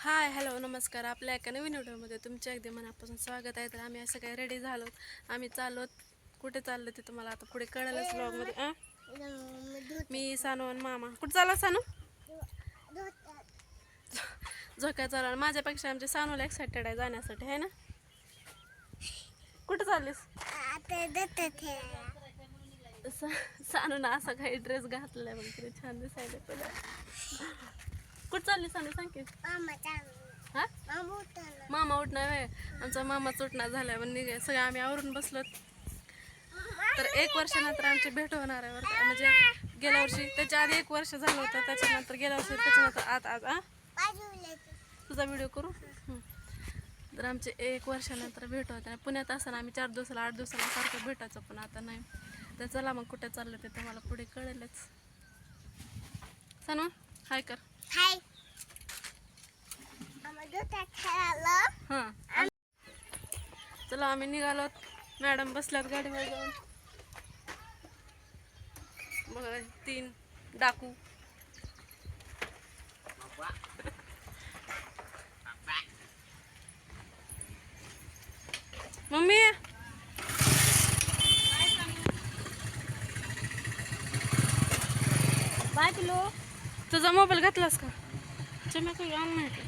Hi hello नमस्कार. आपल्या एका नवीन व्हिडिओमध्ये तुमच्या अगदी मनापासून स्वागत आहे. तर आम्ही असं काही रेडी झालो, आम्ही चाललोत. कुठे चाललो ते तुम्हाला आता पुढे कळलंच व्लॉगमध्ये. मी सानू आणि मामा. कुठं चालला सानू? झोक्या चालला. माझ्यापेक्षा आमच्या सानूला एक्सायटेड आहे जाण्यासाठी, आहे ना? कुठं चाललीस? सानू ना असा काही ड्रेस घातलाय मग तरी छान दिसायला तुला. कुठं चालली सानू सांग की? हा मामा उठणार आहे. आमचा मामाच उठणार झालाय म्हणजे सगळं आम्ही आवरून बसलो. तर 1 वर्षानंतर आमची भेट होणार आहे बरं. म्हणजे गेल्या वर्षी त्याच्या आधी 1 वर्ष झालं होतं, त्याच्यानंतर गेल्या वर्षी त्याच्यानंतर आज तुझा व्हिडिओ करू. तर आमचे 1 वर्षानंतर भेट होते. पुण्यात असताना आम्ही 4 दिवसाला 8 दिवसाला सारखं भेटायचं, पण आता नाही. तर चला मग कुठे चाललं ते तुम्हाला पुढे कळेलच. सानू हाय कर. हाय. हां चला आम्ही निघालो. मॅडम बसल्यात गाडीवर जाऊन. बघा 3 डाकू. मम्मी काय पिलो? तुझा मोबाईल घातलास का? चम्या काही ऑन नाही का?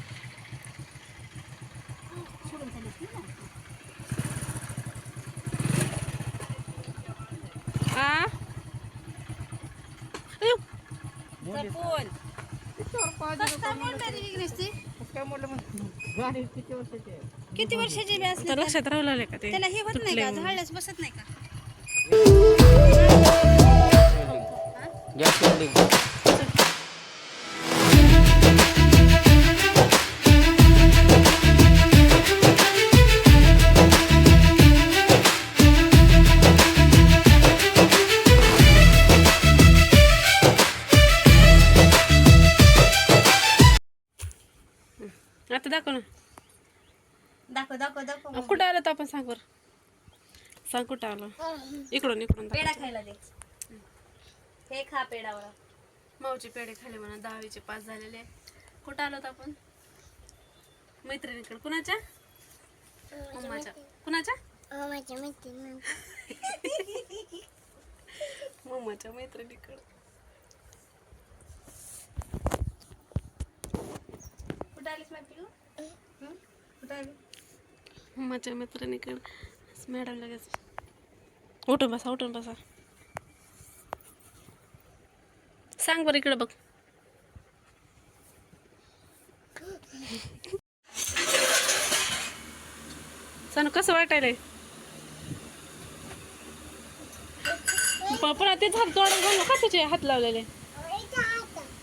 किती वर्षाची बी असली तर लक्षात राहिलं का ते? त्याला हे होत नाही का? झाडच बसत नाही का? आता दाखव ना. दाखव दाखव दाखव. कुठं आलं तर आपण सांग बरं. सांग कुठं आलं. इकडून पेढा दाखव. खायला दे. हे खा पेढावळा. माऊची पेढे खाले म्हणा. 10वीचे पास झालेले. कुठं आलो आपण? मैत्रिणीकडे. कुणाच्या? मम्माच्या. कुणाच्या? मम्माच्या मैत्रिणीकडे. कुठं आलीस ना पिऊ? कुठं आली? मम्माच्या मैत्रिणीकडे. मॅडम लगेच उठून बसा उठून बसा. सांग बरं इकडे बघ. सांग कसं वाटायलंय? पुन्हा तेच हात तोंडात घालू का तुझे हात लावलेले?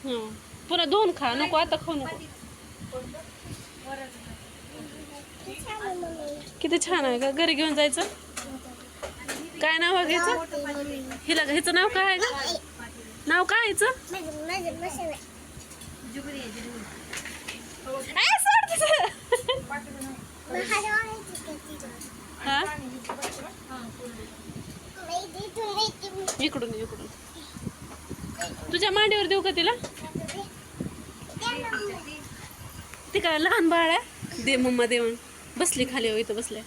हं पुन्हा धुवून खा. नको आता खाऊ नको. किती छान आहे का? घरी घेऊन जायचं. काय नाव आहे घ्यायचं? हिला ह्याचं नाव काय आहे का? नाव काय ह्याचं? हा इकडून इकडून. तुझ्या मांडीवर देऊ का तिला? ती काय लहान बाळ आहे? दे मम्मा दे. मग बसली खाली. हो इथं बसले.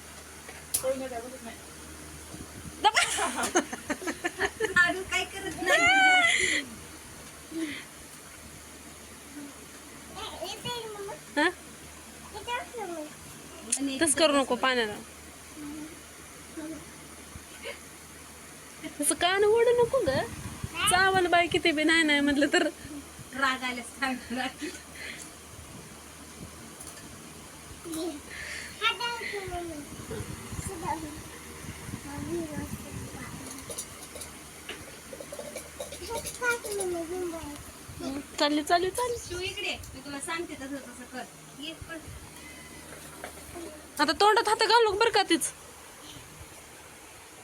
काय करत नाही. तस करू नको पाण्याला. तसं कान ओढू नको ग. चावल बाई किती बी नाही नाही म्हटलं तर राग आला. चालली चालली चालली. शिव इकडे. मी तुला सांगते तसं तसं कर. ये पण. आता तोंडात हात घालू बरं का तीच.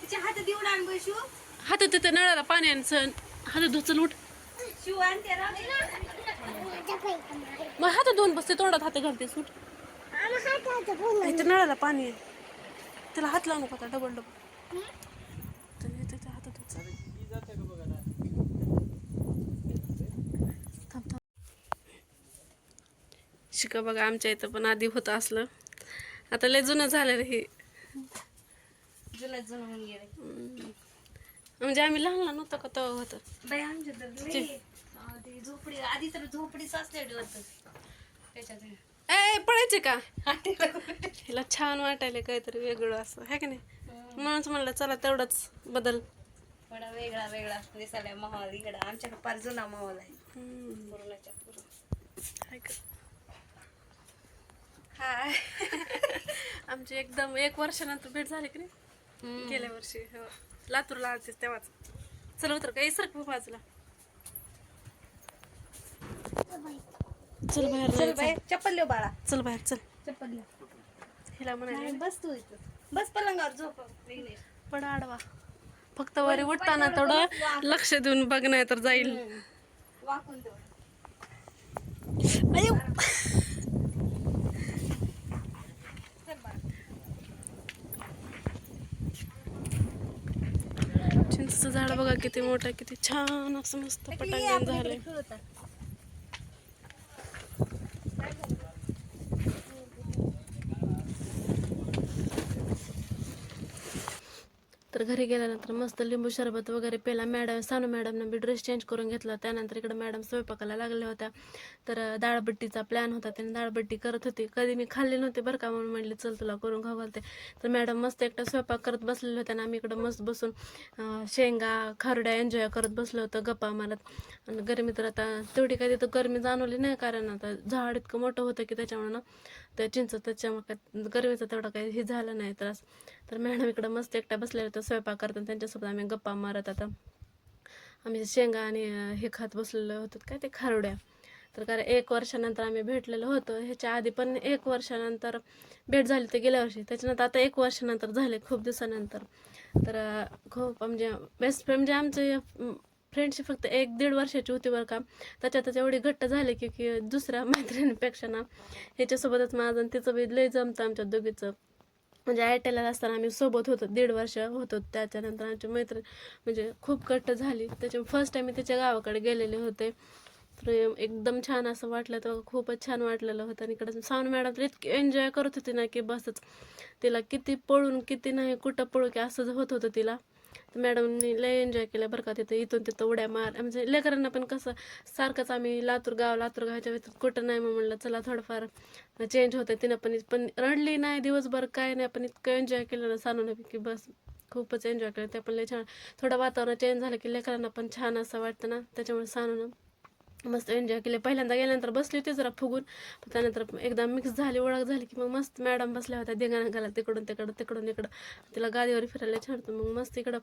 तिच्या हातात एवढा आण बघ शिव. हात तिथे नळाला पाणी आणि हात धुचल उठ. शिव आणते मग हात धुवून बसते. तोंडात हात घालते सूट. इथे नळाला पाणी आहे. त्याला हात लावू नको आता. डबल डबल हातात शिका बघा आमच्या इथं पण आधी होतं असलं. आता लय जुनं झालं रे हे. जुनं होऊन गेले. म्हणजे आम्ही लहान लहान होतो का तेव्हा होतं. बाई आमच्या तर ती झोपडी आधी तर झोपडीच असलेली होतं त्याच्यात. ए पडायचे का हिला छान वाटायला काहीतरी वेगळं असं आहे की नाही. म्हणूनच म्हणलं चला तेवढंच बदल. थोडा वेगळा वेगळा दिसायला माहोल इकडं. आमच्याकडे फार जुना माहोल आहे पूर्णच्या पूर्ण. हाय का? हाय आमची एकदम 1 वर्षानंतर भेट झाली की नाही गेल्या वर्षी. हो लातूरला आलतीस तेव्हाच. चल उतर काही सरक बाजूला. चल बाहेर चल बाई चप्पल लिव बाळा. चल बाहेर चल. चप्पल लिव. हिला म्हणाले बस तू इथं. बस पलंगावर झोप. पड आडवा. फक्त वरी उठताना थोडं लक्ष देऊन बघ नाही तर जाईल. वाकून तेवढं. अयो चल बाळा. चिंचचं झाड बघा किती मोठं किती छान असं मस्त पटांगण झालंय. तर घरी गेल्यानंतर मस्त लिंबू सरबत वगैरे पेला. सानू मॅडमनं बी ड्रेस चेंज करून घेतला. त्यानंतर इकडे मॅडम स्वयंपाकाला लागल्या होत्या. तर डाळबट्टीचा प्लॅन होता, त्याने डाळबट्टी करत होती. कधी मी खाल्ली नव्हती बरं का, म्हणून म्हणले चल तुला करून खाऊ घालते. तर मॅडम मस्त एकटा स्वयंपाक करत बसलेले होत्या आणि आम्ही इकडं मस्त बसून शेंगा खारुड्या एन्जॉय करत बसलो होतो गप्पा मारत. आणि गरमी तर आता तेवढी काही तिथं गरमी जाणवली नाही, कारण आता झाड इतकं मोठं होतं की त्याच्यामुळं त्या चिंच त्याच्यामुळे गरमीचा तेवढा काही हे झालं नाही त्रास. तर मॅडम इकडं मस्त एकट्या बसलेल्या होत्या स्वयंपाक करताना. त्यांच्यासोबत आम्ही गप्पा मारत आता आम्ही शेंगा आणि हे खात बसलेलो होतो काय ते खारुड्या. तर कारण 1 वर्षानंतर आम्ही भेटलेलो होतो. ह्याच्या आधी पण 1 वर्षानंतर भेट झाली ते गेल्या वर्षी. त्याच्यानंतर आता 1 वर्षानंतर झाले खूप दिवसानंतर. तर खूप म्हणजे बेस्ट फ्रेंड म्हणजे आमचे फ्रेंडशिप फक्त 1-1.5 वर्षाची होती बरं का. त्याच्यातच एवढी घट्ट झाली की दुसऱ्या मैत्रिणीपेक्षा ना ह्याच्यासोबतच माझं आणि तिचं बी लय जमतं आमच्या दोघीचं. म्हणजे ITला असताना आम्ही सोबत होतो 1.5 वर्ष होतो. त्याच्यानंतर आमची मैत्रीण म्हणजे खूप घट्ट झाली. त्याच्या फर्स्ट टाईम मी तिच्या गावाकडे गेलेले होते. तर एकदम छान असं वाटलं, तर खूपच छान वाटलेलं होतं. आणि इकडं सानू मॅडम तर इतकी एन्जॉय करत होती ना की बसच. तिला किती पळून किती नाही कुठं पळू की असं होत होतं तिला. तर मॅडमनी लय एन्जॉय केलं बरं का तिथं. इथून तिथं उड्या मार म्हणजे लेकरांना पण कसं सारखंच आम्ही लातूर गावच्या व्यतिरिक्त कुठं नाही. मग म्हणलं चला थोडंफार चेंज होतं. तिनं पण रडली नाही दिवसभर काय नाही, पण इतकं एन्जॉय केलं ना सानूने की बस खूपच एन्जॉय केलं. ते पण लय छान. थोडं वातावरण चेंज झालं की लेकरांना पण छान असं वाटतं ना, त्याच्यामुळे सानूनं मस्त एन्जॉय केले. पहिल्यांदा गेल्यानंतर बसली होती जरा फुगून, पण त्यानंतर एकदा मिक्स झाली ओळख झाली की मग मस्त मॅडम बसल्या होत्या धिंगाणा घालत तिकडून तिकडून इकडं. तिला गादीवर फिरायला छान होतं. मग मस्त इकडं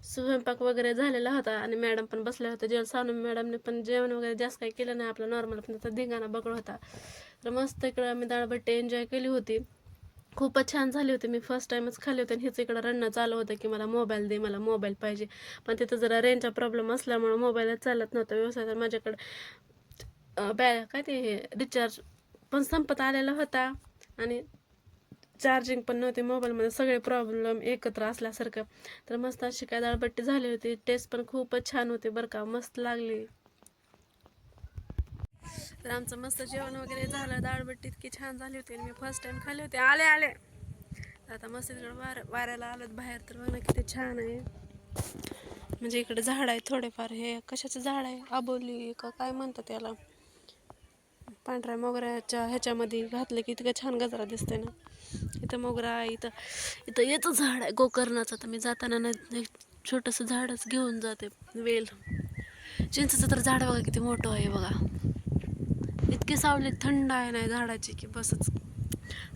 स्वयंपाक वगैरे झालेला होता आणि मॅडम पण बसल्या होत्या. जेवण सानू मॅडमने पण जेवण वगैरे जास्त काही केलं नाही आपलं नॉर्मल, पण त्याचा धिंगाणा बगळ होता. तर मस्त इकडं आम्ही डाळबट्टी एन्जॉय केली होती. खूपच छान झाली होती. मी फर्स्ट टाईमच खाल्ली होती. आणि हिचं इकडं रडणं चालू होतं की मला मोबाईल दे, मला मोबाईल पाहिजे. पण तिथं जरा रेंजचा प्रॉब्लेम असल्यामुळं मोबाईलच चालत नव्हतं व्यवस्थित. तर माझ्याकडं काय ते रिचार्ज पण संपत आलेला होता आणि चार्जिंग पण नव्हते मोबाईलमध्ये. सगळे प्रॉब्लेम एकत्र असल्यासारखं. तर मस्त अशी काय डाळबट्टी झाली होती. टेस्ट पण खूपच छान होते बरं का, मस्त लागली. तर आमचं मस्त जेवण वगैरे झालं. डाळबट्टी इतकी छान झाली होती आणि मी फर्स्ट टाइम खाल्ली होती. आले आता मस्त तिकडं वाऱ्याला आलं बाहेर. तर बघ ना किती छान आहे. म्हणजे इकडे झाड आहे थोडेफार. हे कशाचं झाड आहे, आबोली का काय म्हणतात त्याला. पांढऱ्या मोगऱ्याच्या ह्याच्यामध्ये घातलं की इतकं छान गजरा दिसतंय ना. इथं मोगरा आहे. इथं येतं झाड आहे गोकर्णाचं. तर मी जाताना ना एक छोटंसं झाडच घेऊन जाते वेल. चिंचेचं तर झाड बघा किती मोठं आहे बघा. इतकी सावली थंड आहे ना झाडाची की बसच.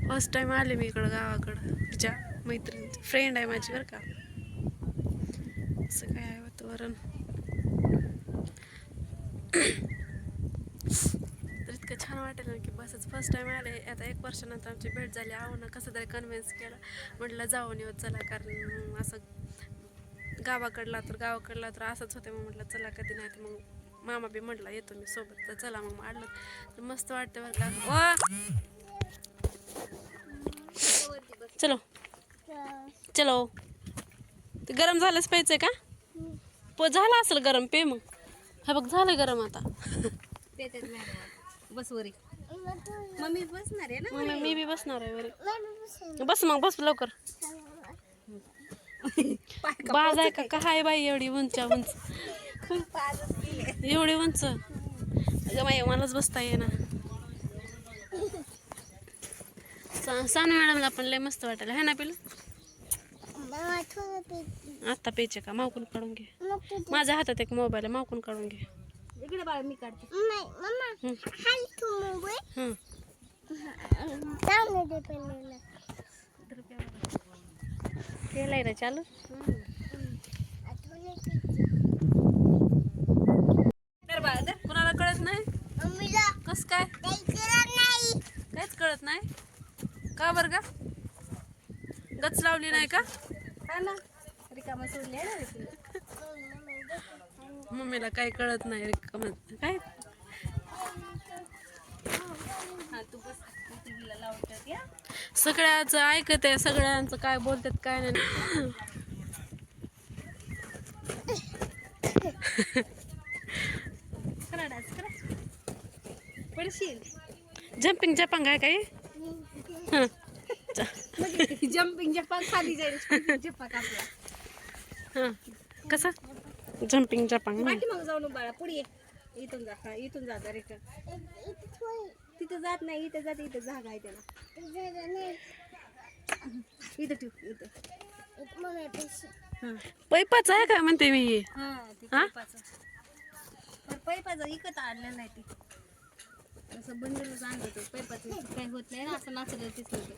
फर्स्ट टाइम आले मी इकडं गावाकडं. तिच्या मैत्रिणीची फ्रेंड आहे माझी बरं का. असं काय आहे वातावरण. तर इतकं छान वाटेल ना की बसच. फर्स्ट टाइम आले. आता 1 वर्षानंतर आमची भेट झाली. ना कसं तरी कन्व्हिन्स केलं, म्हटलं जाऊन येऊ चला, कारण असं गावाकडला तर असंच होते. मग म्हटलं चला कधी नाही. तर मग मामा बी म्हटला येतो मी सोबत. तर चला मग आणलं. तर मस्त वाटतं बरं का. चलो चलो. ते गरम झालंच प्यायचंय का? झालं असेल गरम, पे मग. हा बघ झालं गरम आता. बस वरी मम्मी बसणार आहे ना मी बी बसणार आहे बरं. बस मग बस लवकर. बाज आहे का काय बाई एवढी उंच उंच एवढी उंच अगं बाई मलाच बसता ये ना. सानू मॅडमला पण लय मस्त वाटायला है ना पिलं. आत्ता पेचे का मावकून काढून घे. माझ्या हातात एक मोबाईल आहे मावकून काढून घे. इकडे बाळा मी काढते. केलंय ना चालू. तर बाळा तर कुणाला कळत नाही कस काय काहीच कळत नाही का बरं का गच लावली नाही का हा ना रिकामा सोडले ना मम्मीला काही कळत नाही रिकामं. काय हा तू बस टीव्हीला लावतात या सगळ्याचं ऐकत आहे सगळ्यांचं काय बोलतात काय नाही. करा डान्स करा पडशील. जम्पिंग जपांग आहे काही जम्पिंग जपाक खाली जाईल जपाक आपला. हां कसं जम्पिंग जपांग पाठीमाग जाऊ नको बाळा पुढे ये. इथून जा हा इथून जा जरा तिथं जात नाही इथं जाते इथं जागा आहे त्याला इथं ठेव इथं. पैपाच आहे काय म्हणते मी. हा ते पैपाचं पैपाचं इकत आणलं नाही ती असं बंडलच आणलं होतं पैपाचं काही होत नाही ना असं नाचलं तीच होतं.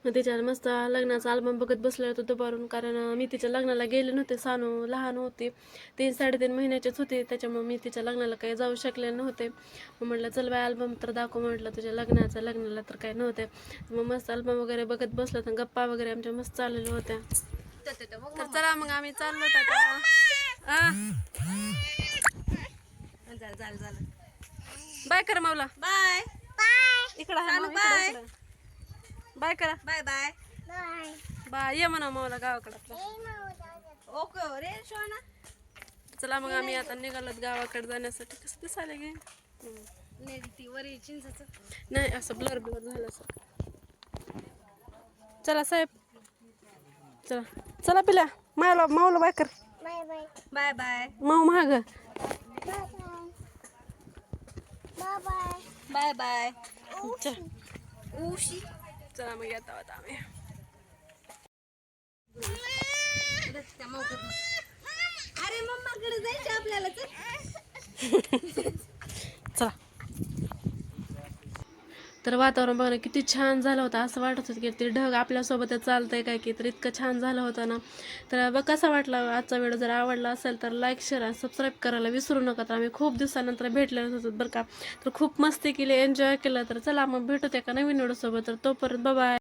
मग तिच्या मस्त लग्नाचा अल्बम बघत बसले होते दुपारून कारण मी तिच्या लग्नाला गेले नव्हते. सानू लहान होती 3-3.5 महिन्याचीच होते त्याच्यामुळे मी तिच्या लग्नाला काही जाऊ शकले नव्हते. मग म्हटलं चल बाय अल्बम तर दाखव म्हटलं तुझ्या लग्नाला तर काय नव्हते. मग मस्त अल्बम वगैरे बघत बसलो तर गप्पा वगैरे आमच्या मस्त चाललेल्या होत्या. तर चला मग आम्ही चाललो आता. झालं बाय कर मावला बाय इकडं आहे माऊ, बाय इकडं. बाय करा बाय बाय बाय ये म्हणा मावला गावाकडे. ओके रे शोना. चला मग आम्ही आता निघालोत गावाकडे जाण्यासाठी. कसं दिसायला गे ती वरी चिंचच नाही असं ब्लर झालं असं. चला साहेब चला चला पिल्या मावला बाय कर. बाय बाय माऊ महाग बाय बाय उशी. चला मग येत आहोत आम्ही. अरे मम्माकडे जायचं आपल्याला चला. तर वातावरण बघा किती छान झालं होतं. असं वाटत होतं की ते ढग आपल्यासोबतच चालतंय काय की. तर इतकं छान झालं होतं ना. तर बघ कसा वाटला आजचा व्हिडिओ. जर आवडला असेल तर लाईक शेअर आणि सबस्क्राईब करायला विसरू नका. तर आम्ही खूप दिवसानंतर भेटलेलो होतो बरं का. तर खूप मस्ती केली एन्जॉय केलं. तर चला मग भेटूत एका नवीन व्हिडिओसोबत. तर तोपर्यंत बाय.